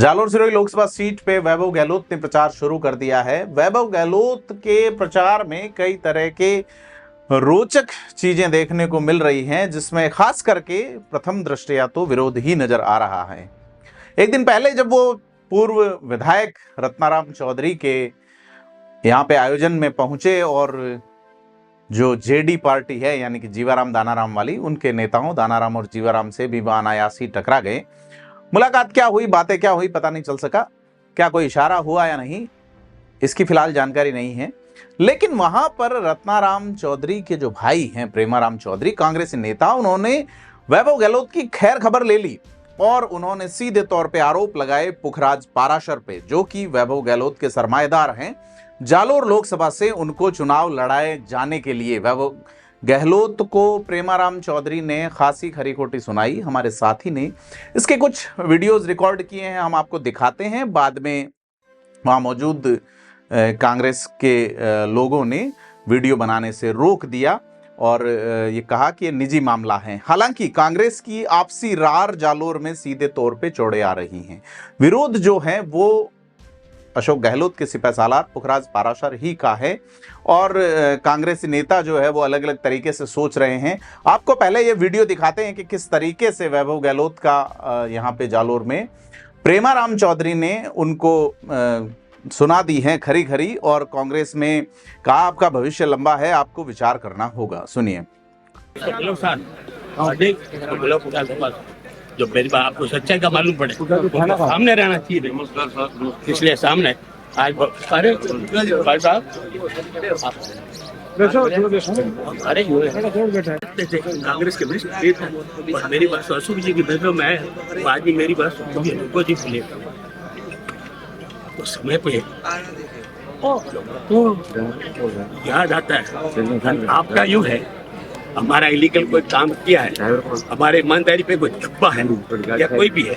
Jalore Sirohi Lok Sabha seat पे वैभव गहलोत ने प्रचार शुरू कर दिया है। वैभव गहलोत के प्रचार में कई तरह के रोचक चीजें देखने को मिल रही हैं, जिसमें खास करके प्रथम दृष्टया तो विरोध ही नजर आ रहा है। एक दिन पहले जब वो पूर्व विधायक रत्नाराम चौधरी के यहाँ पे आयोजन में पहुंचे और जो जेडी पार्टी है यानी कि जीवाराम दानाराम वाली, उनके नेताओं दानाराम और जीवाराम से भी अनायास ही टकरा गए। मुलाकात क्या हुई, बातें क्या हुई, पता नहीं चल सका। क्या कोई इशारा हुआ या नहीं, इसकी फिलहाल जानकारी नहीं है। लेकिन वहां पर रत्नाराम चौधरी के जो भाई हैं प्रेमाराम चौधरी, कांग्रेसी नेता, उन्होंने वैभव गहलोत की खैर खबर ले ली और उन्होंने सीधे तौर पे आरोप लगाए पुखराज पाराशर पे, जो कि वैभव गहलोत के सरमाएदार हैं। जालोर लोकसभा से उनको चुनाव लड़ाए जाने के लिए वैभव गहलोत को प्रेमाराम चौधरी ने खासी खरी खोटी सुनाई। हमारे साथी ने इसके कुछ वीडियोस रिकॉर्ड किए हैं, हम आपको दिखाते हैं। बाद में वहां मौजूद कांग्रेस के लोगों ने वीडियो बनाने से रोक दिया और ये कहा कि ये निजी मामला है। हालांकि कांग्रेस की आपसी रार जालोर में सीधे तौर पे चौड़े आ रही हैं। विरोध जो है वो अशोक गहलोत के सिपहसालार पुखराज पाराशर ही का है और कांग्रेसी नेता जो है वो अलग अलग तरीके से सोच रहे हैं। आपको पहले ये वीडियो दिखाते हैं कि किस तरीके से वैभव गहलोत का यहाँ पे जालोर में प्रेमाराम चौधरी ने उनको सुना दी है खरी खरी, और कांग्रेस में कहा आपका भविष्य लंबा है, आपको विचार करना होगा। सुनिए। जो मेरी बात आपको सच्चाई का मालूम पड़े तो सामने रहना चाहिए, इसलिए सामने आज सारे भाई साहब अरे कांग्रेस के वरिष्ठ नेता और मेरी बात अशोक जी की बैठक में है। आज भी मेरी बात उनको जी बोले तो समय पे तो याद आता है आपका यूं है, हमारा इलीगल कोई काम किया है, हमारे ईमानदारी पे कोई छुपा है या कोई भी है,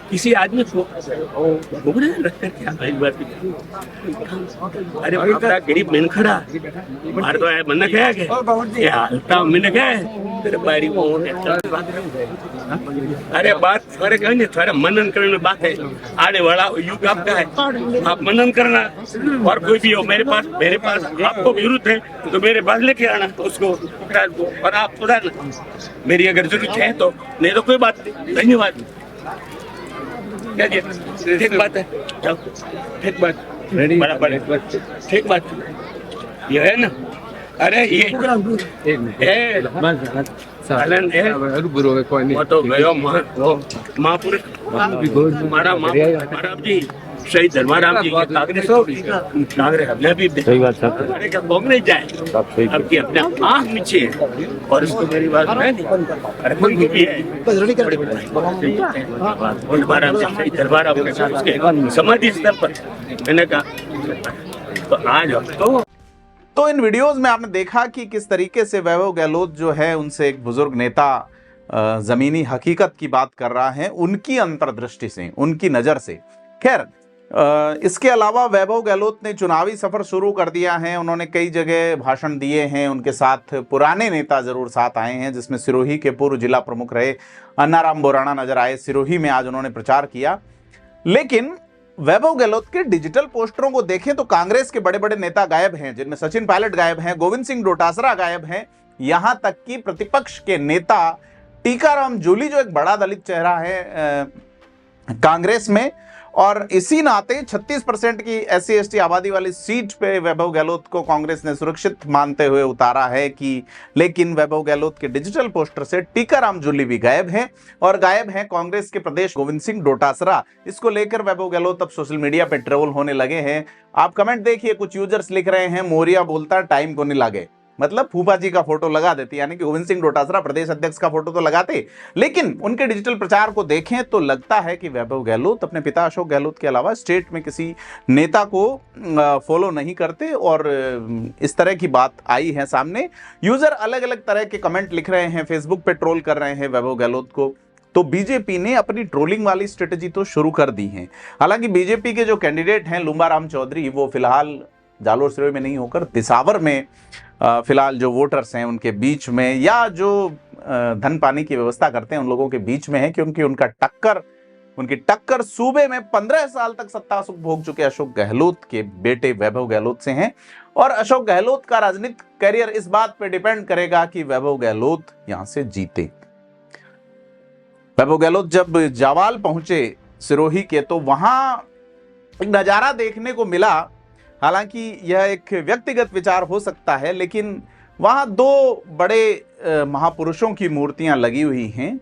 किसी आदमी को लगता है क्या अरे बड़ा गरीब मिनखड़ा मार तो है मन क्या मिनख है तेरे बारी को। अरे बात थोड़े कहने थोड़ा मनन करने में बात है, आने वाला युग आपका है, आप मनन करना। और कोई भी हो मेरे पास आपको विरुद्ध है तो मेरे पास लेके आना उसको और आप थोड़ा मेरी अगर जरूरत है तो, नहीं तो कोई बात नहीं। धन्यवाद। क्या ठीक बात है, ठीक बात बराबर, ठीक बात ये है ना। अरे ये सालन है वो तो गयो महापुरुष हमारा जी शहीद धर्माराम जी कांग्रेस हमने भी सही बात अरे क्या कांग्रेस जाए अब की अपने आँख नीचे और इसको मेरी बात है अरे कोई भी है धर्माराम समाधि स्तर पर मैंने कहा तो आज तो इन वीडियोस में आपने देखा कि किस तरीके से वैभव गहलोत जो है उनसे एक बुजुर्ग नेता जमीनी हकीकत की बात कर रहा है, उनकी अंतर्दृष्टि से, उनकी नजर से। खैर इसके अलावा वैभव गहलोत ने चुनावी सफर शुरू कर दिया है। उन्होंने कई जगह भाषण दिए हैं, उनके साथ पुराने नेता जरूर साथ आए हैं, जिसमें सिरोही के पूर्व जिला प्रमुख रहे अन्नाराम बोराणा नजर आए। सिरोही में आज उन्होंने प्रचार किया। लेकिन वैभव गहलोत के डिजिटल पोस्टरों को देखें तो कांग्रेस के बड़े बड़े नेता गायब हैं, जिनमें सचिन पायलट गायब हैं, गोविंद सिंह डोटासरा गायब हैं, यहां तक कि प्रतिपक्ष के नेता टीकाराम जूली जो एक बड़ा दलित चेहरा है कांग्रेस में, और इसी नाते 36% की SC/ST आबादी वाली सीट पे वैभव गहलोत को कांग्रेस ने सुरक्षित मानते हुए उतारा है कि। लेकिन वैभव गहलोत के डिजिटल पोस्टर से टीकाराम जूली भी गायब हैं और गायब हैं कांग्रेस के प्रदेश गोविंद सिंह डोटासरा। इसको लेकर वैभव गहलोत अब सोशल मीडिया पे ट्रोल होने लगे हैं। आप कमेंट देखिए, कुछ यूजर्स लिख रहे हैं मोरिया बोलता टाइम को नहीं लागे, मतलब फूफा जी का फोटो लगा देते, यानी कि गोविंद सिंह डोटासरा प्रदेश अध्यक्ष का फोटो तो लगाते, लेकिन उनके डिजिटल प्रचार को देखें तो लगता है कि वैभव गहलोत अपने पिता अशोक गहलोत के अलावा स्टेट में किसी नेता को फॉलो नहीं करते। और इस तरह की बात आई है सामने। यूजर अलग अलग तरह के कमेंट लिख रहे हैं, फेसबुक पे ट्रोल कर रहे हैं वैभव गहलोत को। तो बीजेपी ने अपनी ट्रोलिंग वाली स्ट्रेटेजी तो शुरू कर दी है। हालांकि बीजेपी के जो कैंडिडेट हैं लुम्बाराम चौधरी, वो फिलहाल जालोर सिरोही में नहीं होकर दिसावर में फिलहाल जो वोटर्स हैं उनके बीच में, या जो धन पानी की व्यवस्था करते हैं उन लोगों के बीच में है, क्योंकि उनकी टक्कर सूबे में 15 साल तक सत्ता सुख भोग चुके अशोक गहलोत के बेटे वैभव गहलोत से हैं। और अशोक गहलोत का राजनीतिक करियर इस बात पर डिपेंड करेगा कि वैभव गहलोत यहां से जीते। वैभव गहलोत जब जावाल पहुंचे सिरोही के, तो वहां एक नजारा देखने को मिला। हालांकि यह एक व्यक्तिगत विचार हो सकता है, लेकिन वहां दो बड़े महापुरुषों की मूर्तियां लगी हुई हैं,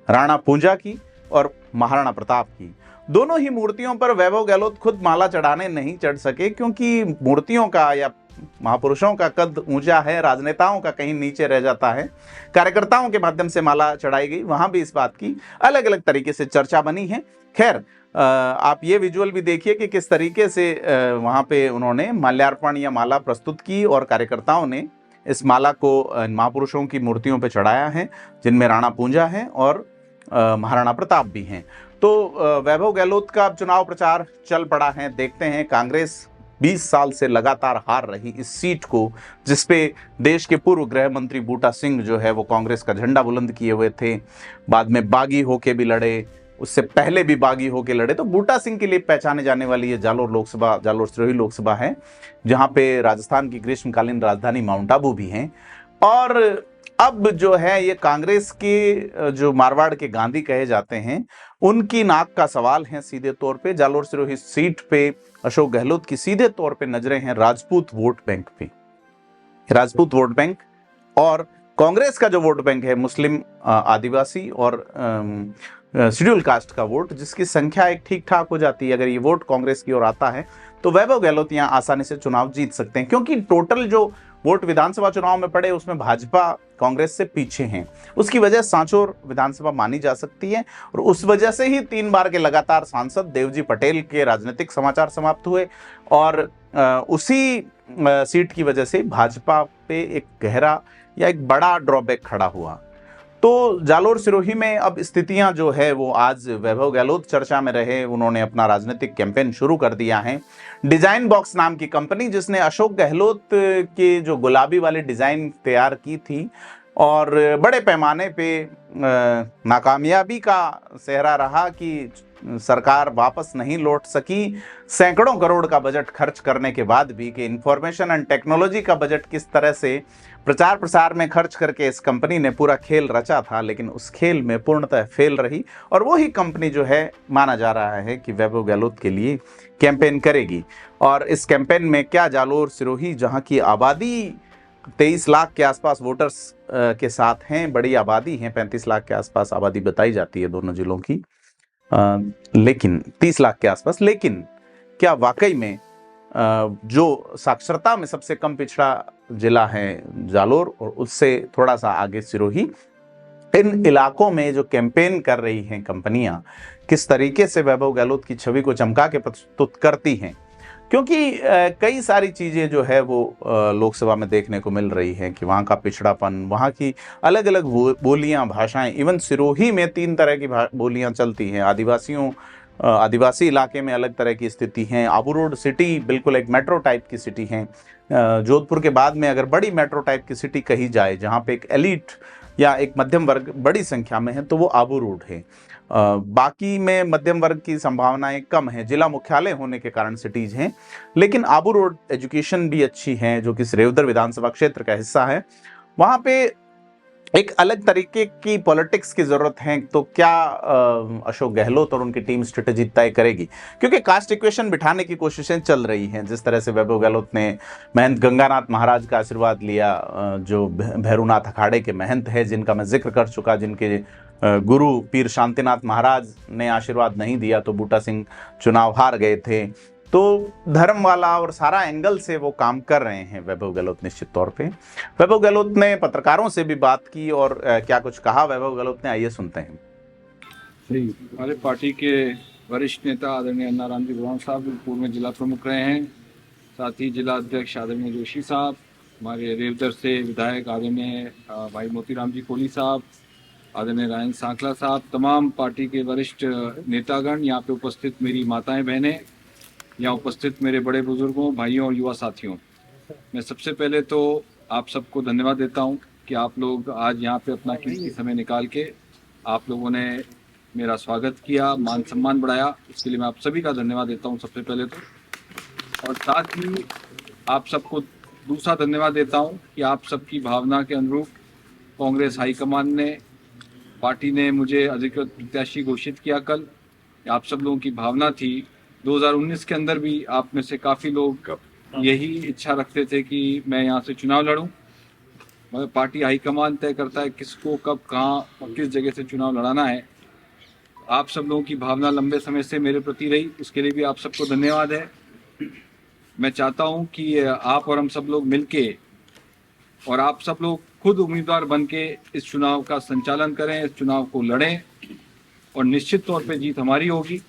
राणा पूंजा की और महाराणा प्रताप की। दोनों ही मूर्तियों पर वैभव गहलोत खुद माला चढ़ाने नहीं चढ़ सके, क्योंकि मूर्तियों का या महापुरुषों का कद ऊंचा है, राजनेताओं का कहीं नीचे रह जाता है। कार्यकर्ताओं के माध्यम से माला चढ़ाई गई, वहां भी इस बात की अलग अलग तरीके से चर्चा बनी है। खैर, आप ये विजुअल भी देखिए कि किस तरीके से वहां पे उन्होंने माल्यार्पण या माला प्रस्तुत की और कार्यकर्ताओं ने इस माला को महापुरुषों की मूर्तियों पे चढ़ाया है, जिनमें राणा पूंजा है और महाराणा प्रताप भी हैं। तो वैभव गहलोत का अब चुनाव प्रचार चल पड़ा है। देखते हैं, कांग्रेस 20 साल से लगातार हार रही इस सीट को, जिसपे देश के पूर्व गृह मंत्री बूटा सिंह जो है वो कांग्रेस का झंडा बुलंद किए हुए थे, बाद में बागी होके भी लड़े, उससे पहले भी बागी होके लड़े। तो बूटा सिंह के लिए पहचाने जाने वाली ये जालोर सिरोही लोकसभा है, जहां पे राजस्थान की ग्रीष्मकालीन राजधानी माउंट आबू भी है। और अब जो है ये कांग्रेस के जो मारवाड़ के गांधी कहे जाते हैं, उनकी नाक का सवाल है सीधे तौर पे। जालोर सिरोही सीट पे अशोक गहलोत की सीधे तौर पे नजरें हैं राजपूत वोट बैंक पे। राजपूत वोट बैंक और कांग्रेस का जो वोट बैंक है मुस्लिम, आदिवासी और शेड्यूल कास्ट का वोट, जिसकी संख्या एक ठीक ठाक हो जाती है। अगर ये वोट कांग्रेस की ओर आता है तो वैभव गहलोत यहाँ आसानी से चुनाव जीत सकते हैं, क्योंकि टोटल जो वोट विधानसभा चुनाव में पड़े उसमें भाजपा कांग्रेस से पीछे हैं। उसकी वजह सांचौर विधानसभा मानी जा सकती है, और उस वजह से ही 3 बार के लगातार सांसद देवजी पटेल के राजनीतिक समाचार समाप्त हुए, और उसी सीट की वजह से भाजपा पे एक गहरा या एक बड़ा ड्रॉबैक खड़ा हुआ। तो जालोर सिरोही में अब स्थितियां जो है वो, आज वैभव गहलोत चर्चा में रहे, उन्होंने अपना राजनीतिक कैंपेन शुरू कर दिया है। डिजाइन बॉक्स नाम की कंपनी, जिसने अशोक गहलोत के जो गुलाबी वाली डिजाइन तैयार की थी और बड़े पैमाने पे नाकामयाबी का सेहरा रहा कि सरकार वापस नहीं लौट सकी, सैकड़ों करोड़ का बजट खर्च करने के बाद भी, कि इंफॉर्मेशन एंड टेक्नोलॉजी का बजट किस तरह से प्रचार प्रसार में खर्च करके इस कंपनी ने पूरा खेल रचा था, लेकिन उस खेल में पूर्णतः फेल रही। और वही कंपनी जो है माना जा रहा है कि वैभव गहलोत के लिए कैंपेन करेगी। और इस कैंपेन में क्या जालोर सिरोही, जहां की आबादी 23 लाख के आसपास वोटर्स के साथ हैं, बड़ी आबादी है, 35 लाख के आसपास आबादी बताई जाती है दोनों जिलों की, लेकिन 30 लाख के आसपास, लेकिन क्या वाकई में जो साक्षरता में सबसे कम पिछड़ा जिला है जालोर और उससे थोड़ा सा आगे सिरोही, इन इलाकों में जो कैंपेन कर रही हैं कंपनियां, किस तरीके से वैभव गहलोत की छवि को चमका के प्रस्तुत करती हैं? क्योंकि कई सारी चीज़ें जो है वो लोकसभा में देखने को मिल रही हैं कि वहाँ का पिछड़ापन, वहाँ की अलग अलग बोलियाँ, भाषाएं, इवन सिरोही में 3 तरह की बोलियाँ चलती हैं। आदिवासी इलाके में अलग तरह की स्थिति है। आबू रोड सिटी बिल्कुल एक मेट्रो टाइप की सिटी है। जोधपुर के बाद में अगर बड़ी मेट्रो टाइप की सिटी कही जाए, जहाँ पे एक एलिट या एक मध्यम वर्ग बड़ी संख्या में है, तो वो आबू रोड है। बाकी में मध्यम वर्ग की संभावनाएं कम है, जिला मुख्यालय होने के कारण सिटीज हैं। लेकिन आबू रोड एजुकेशन भी अच्छी है, जो कि रेवदर विधानसभा क्षेत्र का हिस्सा है। वहाँ पे एक अलग तरीके की पॉलिटिक्स की जरूरत है। तो क्या अशोक गहलोत और उनकी टीम स्ट्रेटेजी तय करेगी? क्योंकि कास्ट इक्वेशन बिठाने की कोशिशें चल रही हैं। जिस तरह से वैभव गहलोत ने महंत गंगानाथ महाराज का आशीर्वाद लिया, जो भैरूनाथ अखाड़े के महंत है, जिनका मैं जिक्र कर चुका, जिनके गुरु पीर शांतिनाथ महाराज ने आशीर्वाद नहीं दिया तो बूटा सिंह चुनाव हार गए थे। तो धर्म वाला और सारा एंगल से वो काम कर रहे हैं वैभव गहलोत निश्चित तौर पे। वैभव गहलोत ने पत्रकारों से भी बात की और क्या कुछ कहा वैभव गहलोत ने, आइए सुनते हैं। हमारे पार्टी के वरिष्ठ नेता आदरणीय अन्ना राम जी गुराम साहब पूर्व में जिला प्रमुख रहे हैं, साथ ही जिला अध्यक्ष आदरणीय जोशी साहब, हमारे रेवदर से विधायक आदरणीय भाई मोतीराम जी कोहली साहब, आदरणीय रायन सांकला साहब, तमाम पार्टी के वरिष्ठ नेतागण, यहाँ पे उपस्थित मेरी माताएं बहनें, यहाँ उपस्थित मेरे बड़े बुजुर्गों, भाइयों और युवा साथियों, मैं सबसे पहले तो आप सबको धन्यवाद देता हूँ कि आप लोग आज यहाँ पे अपना कीमती समय निकाल के आप लोगों ने मेरा स्वागत किया, मान सम्मान बढ़ाया। इसके लिए मैं आप सभी का धन्यवाद देता हूँ सबसे पहले तो। और साथ ही आप सबको दूसरा धन्यवाद देता हूँ कि आप सबकी भावना के अनुरूप कांग्रेस हाईकमान ने, पार्टी ने मुझे अधिकृत प्रत्याशी घोषित किया कल। आप सब लोगों की भावना थी, 2019 के अंदर भी आप में से काफ़ी लोग यही इच्छा रखते थे कि मैं यहाँ से चुनाव लड़ूं, मगर पार्टी हाईकमान तय करता है किसको कब कहाँ और किस जगह से चुनाव लड़ाना है। आप सब लोगों की भावना लंबे समय से मेरे प्रति रही, उसके लिए भी आप सबको धन्यवाद है। मैं चाहता हूं कि आप और हम सब लोग मिलके और आप सब लोग खुद उम्मीदवार बन के इस चुनाव का संचालन करें, इस चुनाव को लड़ें और निश्चित तौर पे जीत हमारी होगी।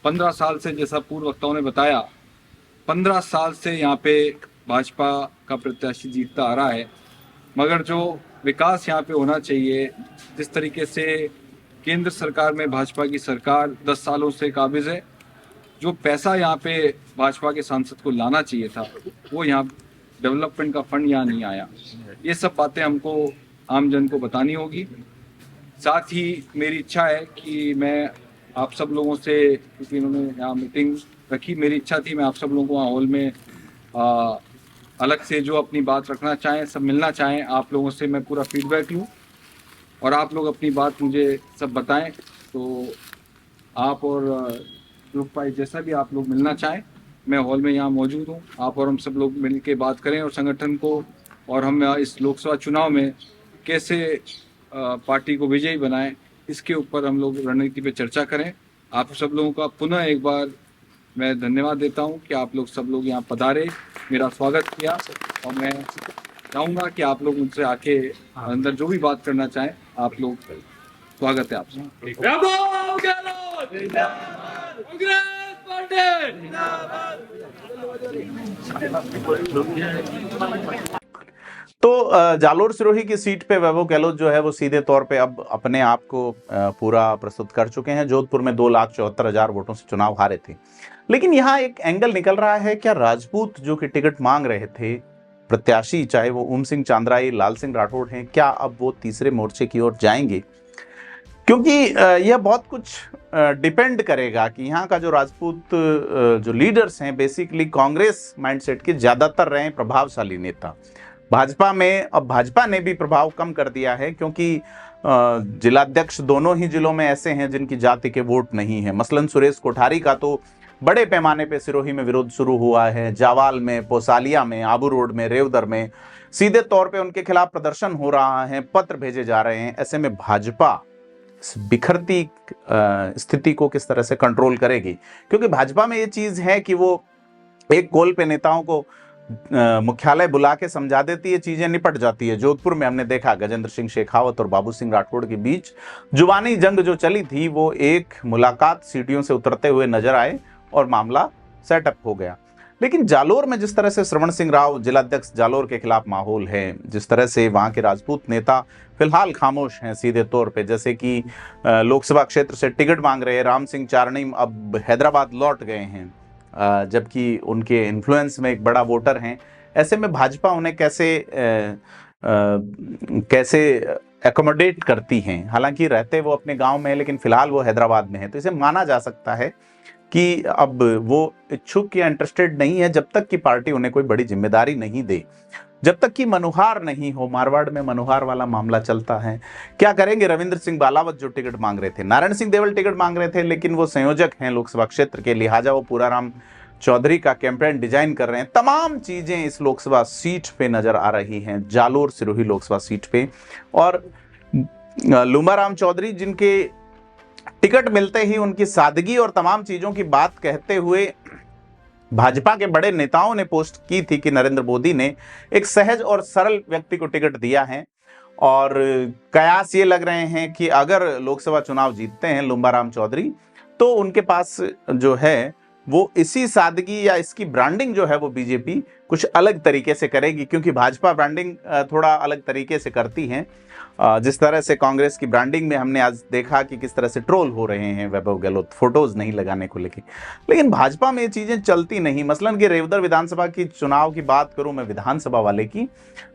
15 साल से, जैसा पूर्व वक्ताओं ने बताया, 15 साल से यहाँ पे भाजपा का प्रत्याशी जीतता आ रहा है, मगर जो विकास यहाँ पे होना चाहिए, जिस तरीके से केंद्र सरकार में भाजपा की सरकार 10 सालों से काबिज है, जो पैसा यहाँ पे भाजपा के सांसद को लाना चाहिए था, वो यहाँ डेवलपमेंट का फंड यहाँ नहीं आया। ये सब बातें हमको आम जन को बतानी होगी। साथ ही मेरी इच्छा है कि मैं आप सब लोगों से, क्योंकि इन्होंने यहाँ मीटिंग रखी, मेरी इच्छा थी मैं आप सब लोगों को वहाँ हॉल में अलग से जो अपनी बात रखना चाहें, सब मिलना चाहें, आप लोगों से मैं पूरा फीडबैक लूँ और आप लोग अपनी बात मुझे सब बताएं। तो आप और ग्रुप वाइज जैसा भी आप लोग मिलना चाहें, मैं हॉल में यहाँ मौजूद हूँ। आप और हम सब लोग मिल के बात करें और संगठन को और हम इस लोकसभा चुनाव में कैसे पार्टी को विजयी बनाएं, इसके ऊपर हम लोग रणनीति पे चर्चा करें। आप सब लोगों का पुनः एक बार मैं धन्यवाद देता हूं कि आप लोग सब लोग यहाँ पधारे, मेरा स्वागत किया और मैं चाहूँगा कि आप लोग मुझसे आके अंदर जो भी बात करना चाहें, आप लोग, स्वागत है आपसे। तो जालोर सिरोही की सीट पे वैभव गहलोत जो है वो सीधे तौर पे अब अपने आप को पूरा प्रस्तुत कर चुके हैं। जोधपुर में 2,74,000 वोटों से चुनाव हारे थे, लेकिन यहाँ एक एंगल निकल रहा है, क्या राजपूत जो कि टिकट मांग रहे थे प्रत्याशी, चाहे वो ओम सिंह चांद्राई, लाल सिंह राठौड़ हैं, क्या अब वो तीसरे मोर्चे की ओर जाएंगे? क्योंकि यह बहुत कुछ डिपेंड करेगा कि यहाँ का जो राजपूत जो लीडर्स हैं, बेसिकली कांग्रेस माइंडसेट के ज्यादातर रहे प्रभावशाली नेता। भाजपा में अब भाजपा ने भी प्रभाव कम कर दिया है, क्योंकि जिलाध्यक्ष दोनों ही जिलों में ऐसे हैं जिनकी जाति के वोट नहीं है। मसलन सुरेश कोठारी का तो बड़े पैमाने पे सिरोही में विरोध शुरू हुआ है, जावाल में, पोसालिया में, आबू रोड में, रेवदर में सीधे तौर पे उनके खिलाफ प्रदर्शन हो रहा है, पत्र भेजे जा रहे हैं। ऐसे में भाजपा बिखरती स्थिति को किस तरह से कंट्रोल करेगी? क्योंकि भाजपा में ये चीज है कि वो एक कॉल पे नेताओं को मुख्यालय बुला के समझा देती है, चीजें निपट जाती है। जोधपुर में हमने देखा गजेंद्र सिंह शेखावत और बाबू सिंह राठौड़ के बीच जुबानी जंग जो चली थी, वो एक मुलाकात सीढ़ियों से उतरते हुए नजर आए और मामला सेटअप हो गया। लेकिन जालोर में जिस तरह से श्रवण सिंह राव जिलाध्यक्ष जालोर के खिलाफ माहौल है, जिस तरह से वहां के राजपूत नेता फिलहाल खामोश हैं सीधे तौर पे, जैसे कि लोकसभा क्षेत्र से टिकट मांग रहे राम सिंह चारणी अब हैदराबाद लौट गए हैं, जबकि उनके इन्फ्लुएंस में एक बड़ा वोटर हैं। ऐसे में भाजपा उन्हें कैसे एकोमोडेट करती हैं? हालांकि रहते वो अपने गांव में है, लेकिन फिलहाल वो हैदराबाद में है, तो इसे माना जा सकता है कि अब वो इच्छुक या इंटरेस्टेड नहीं है, जब तक कि पार्टी उन्हें कोई बड़ी जिम्मेदारी नहीं दे, जब तक कि मनुहार नहीं हो। मारवाड़ में मनुहार वाला मामला चलता है। क्या करेंगे रविंद्र सिंह बालावत जो टिकट मांग रहे थे? नारायण सिंह देवल टिकट मांग रहे थे, लेकिन वो संयोजक हैं लोकसभा क्षेत्र के, लिहाजा वो पूराराम चौधरी का कैंपेन डिजाइन कर रहे हैं। तमाम चीजें इस लोकसभा सीट पे नजर आ रही हैं, जालोर सिरोही लोकसभा सीट पे। और लुम्बाराम चौधरी जिनके टिकट मिलते ही उनकी सादगी और तमाम चीजों की बात कहते हुए भाजपा के बड़े नेताओं ने पोस्ट की थी कि नरेंद्र मोदी ने एक सहज और सरल व्यक्ति को टिकट दिया है, और कयास ये लग रहे हैं कि अगर लोकसभा चुनाव जीतते हैं लुम्बाराम चौधरी, तो उनके पास जो है वो इसी सादगी या इसकी ब्रांडिंग जो है वो बीजेपी कुछ अलग तरीके से करेगी, क्योंकि भाजपा ब्रांडिंग थोड़ा अलग तरीके से करती है। जिस तरह से कांग्रेस की ब्रांडिंग में हमने आज देखा कि किस तरह से ट्रोल हो रहे हैं वैभव गहलोत फोटोज नहीं लगाने को लेके, लेकिन भाजपा में ये चीजें चलती नहीं। मसलन कि रेवदर विधानसभा की चुनाव की बात करूं मैं, विधानसभा वाले की,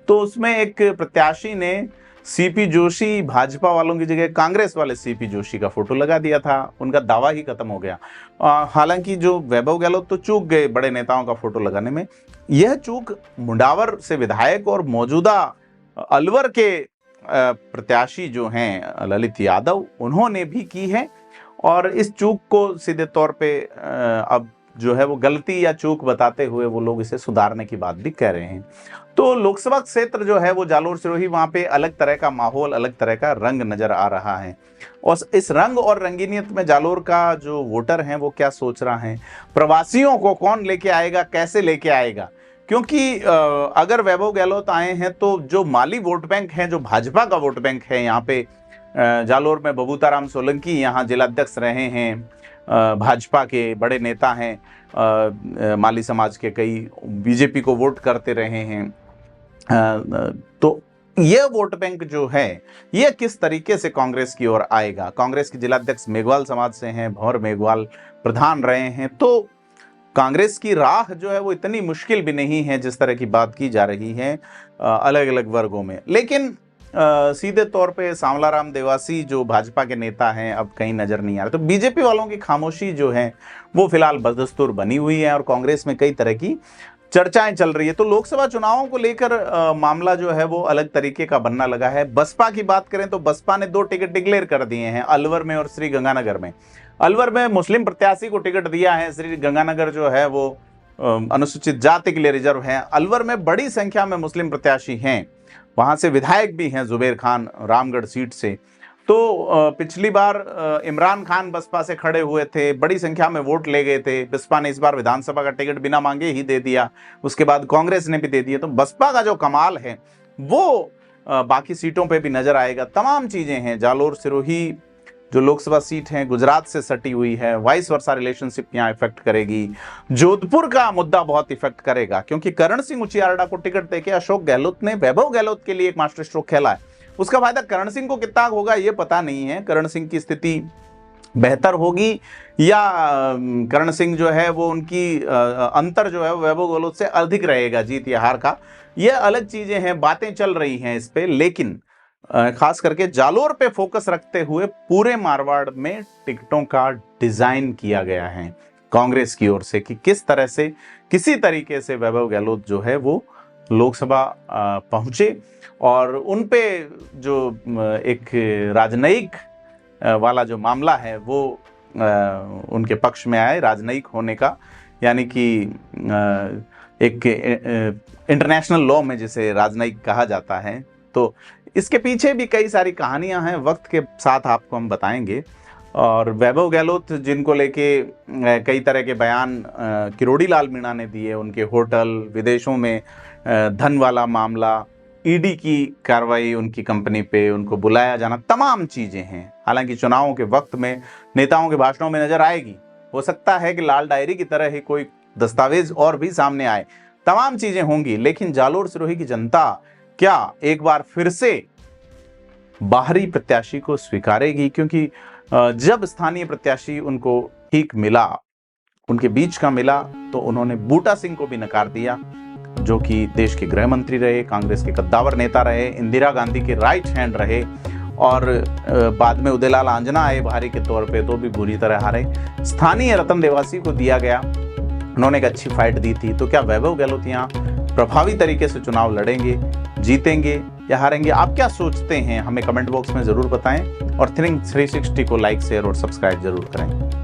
तो उसमें एक प्रत्याशी ने सीपी जोशी, भाजपा वालों की जगह कांग्रेस वाले सीपी जोशी का फोटो लगा दिया था, उनका दावा ही खत्म हो गया। हालांकि जो वैभव गहलोत तो चूक गए बड़े नेताओं का फोटो लगाने में, यह चूक मुंडावर से विधायक और मौजूदा अलवर के प्रत्याशी जो हैं ललित यादव, उन्होंने भी की है। और इस चूक को सीधे तौर पे अब जो है वो गलती या चूक बताते हुए वो लोग इसे सुधारने की बात भी कह रहे हैं। तो लोकसभा क्षेत्र जो है वो जालोर सिरोही, वहां पे अलग तरह का माहौल, अलग तरह का रंग नजर आ रहा है। और इस रंग और रंगीनियत में जालोर का जो वोटर है वो क्या सोच रहा है, प्रवासियों को कौन लेके आएगा, कैसे लेके आएगा। क्योंकि अगर वैभव गहलोत आए हैं तो जो माली वोट बैंक है, जो भाजपा का वोट बैंक है यहाँ पे जालोर में, बबूताराम सोलंकी यहाँ जिलाध्यक्ष रहे हैं, भाजपा के बड़े नेता हैं, माली समाज के कई बीजेपी को वोट करते रहे हैं। तो यह वोट बैंक जो है यह किस तरीके से कांग्रेस की ओर आएगा। कांग्रेस के जिलाध्यक्ष मेघवाल समाज से हैं, भंवर मेघवाल प्रधान रहे हैं, तो कांग्रेस की राह जो है वो इतनी मुश्किल भी नहीं है जिस तरह की बात की जा रही है अलग अलग वर्गों में। लेकिन सीधे तौर पे सांवलाराम देवासी जो भाजपा के नेता हैं अब कहीं नजर नहीं आ रहे। तो बीजेपी वालों की खामोशी जो है वो फिलहाल बदस्तूर बनी हुई है और कांग्रेस में कई तरह की चर्चाएं चल रही है। तो लोकसभा चुनावों को लेकर मामला जो है वो अलग तरीके का बनना लगा है। बसपा की बात करें तो बसपा ने 2 टिकट डिक्लेयर कर दिए हैं, अलवर में और श्री गंगानगर में। अलवर में मुस्लिम प्रत्याशी को टिकट दिया है, श्री गंगानगर जो है वो अनुसूचित जाति के लिए रिजर्व है। अलवर में बड़ी संख्या में मुस्लिम प्रत्याशी हैं, वहां से विधायक भी हैं जुबेर खान रामगढ़ सीट से। तो पिछली बार इमरान खान बसपा से खड़े हुए थे, बड़ी संख्या में वोट ले गए थे। बसपा ने इस बार विधानसभा का टिकट बिना मांगे ही दे दिया, उसके बाद कांग्रेस ने भी दे दिया। तो बसपा का जो कमाल है वो बाकी सीटों पे भी नजर आएगा। तमाम चीजें हैं, जालोर सिरोही जो लोकसभा सीट है गुजरात से सटी हुई है, वाइस वर्सा रिलेशनशिप यहाँ इफेक्ट करेगी। जोधपुर का मुद्दा बहुत इफेक्ट करेगा, क्योंकि करण सिंह उचियारडा को टिकट देके अशोक गहलोत ने वैभव गहलोत के लिए एक मास्टर स्ट्रोक खेला है। उसका फायदा करण सिंह को कितना होगा ये पता नहीं है। करण सिंह की स्थिति बेहतर होगी या करण सिंह जो है वो उनकी अंतर जो है वैभव गहलोत से अधिक रहेगा जीत या हार का, ये अलग चीजें हैं, बातें चल रही हैं इस पे। लेकिन खास करके जालोर पे फोकस रखते हुए पूरे मारवाड़ में टिकटों का डिजाइन किया गया है कांग्रेस की ओर से कि किस तरह से किसी तरीके से वैभव गहलोत जो है वो लोकसभा पहुंचे और उन पे जो एक राजनयिक वाला जो मामला है वो उनके पक्ष में आए, राजनयिक होने का, यानी कि एक इंटरनेशनल लॉ में जिसे राजनयिक कहा जाता है। तो इसके पीछे भी कई सारी कहानियां हैं, वक्त के साथ आपको हम बताएंगे। और वैभव गहलोत जिनको लेके कई तरह के बयान किरोड़ी लाल मीणा ने दिए, उनके होटल, विदेशों में धन वाला मामला, ईडी की कार्रवाई उनकी कंपनी पे, उनको बुलाया जाना, तमाम चीजें हैं। हालांकि चुनावों के वक्त में नेताओं के भाषणों में नजर आएगी, हो सकता है कि लाल डायरी की तरह ही कोई दस्तावेज और भी सामने आए, तमाम चीजें होंगी। लेकिन जालोर सिरोही की जनता क्या एक बार फिर से बाहरी प्रत्याशी को स्वीकारेगी? क्योंकि जब स्थानीय प्रत्याशी उनको ठीक मिला, उनके बीच का मिला, तो उन्होंने बूटा सिंह को भी नकार दिया जो कि देश के गृह मंत्री रहे, कांग्रेस के कद्दावर नेता रहे, इंदिरा गांधी के राइट हैंड रहे और बाद में उदयलाल आंजना आए बाहरी के तौर पे, तो भी बुरी तरह हारे। स्थानीय रतन देवासी को दिया गया, उन्होंने एक अच्छी फाइट दी थी। तो क्या वैभव गहलोत यहाँ प्रभावी तरीके से चुनाव लड़ेंगे, जीतेंगे या हारेंगे? आप क्या सोचते हैं हमें कमेंट बॉक्स में जरूर बताएं और थिंक 360 को लाइक, शेयर और सब्सक्राइब जरूर करें।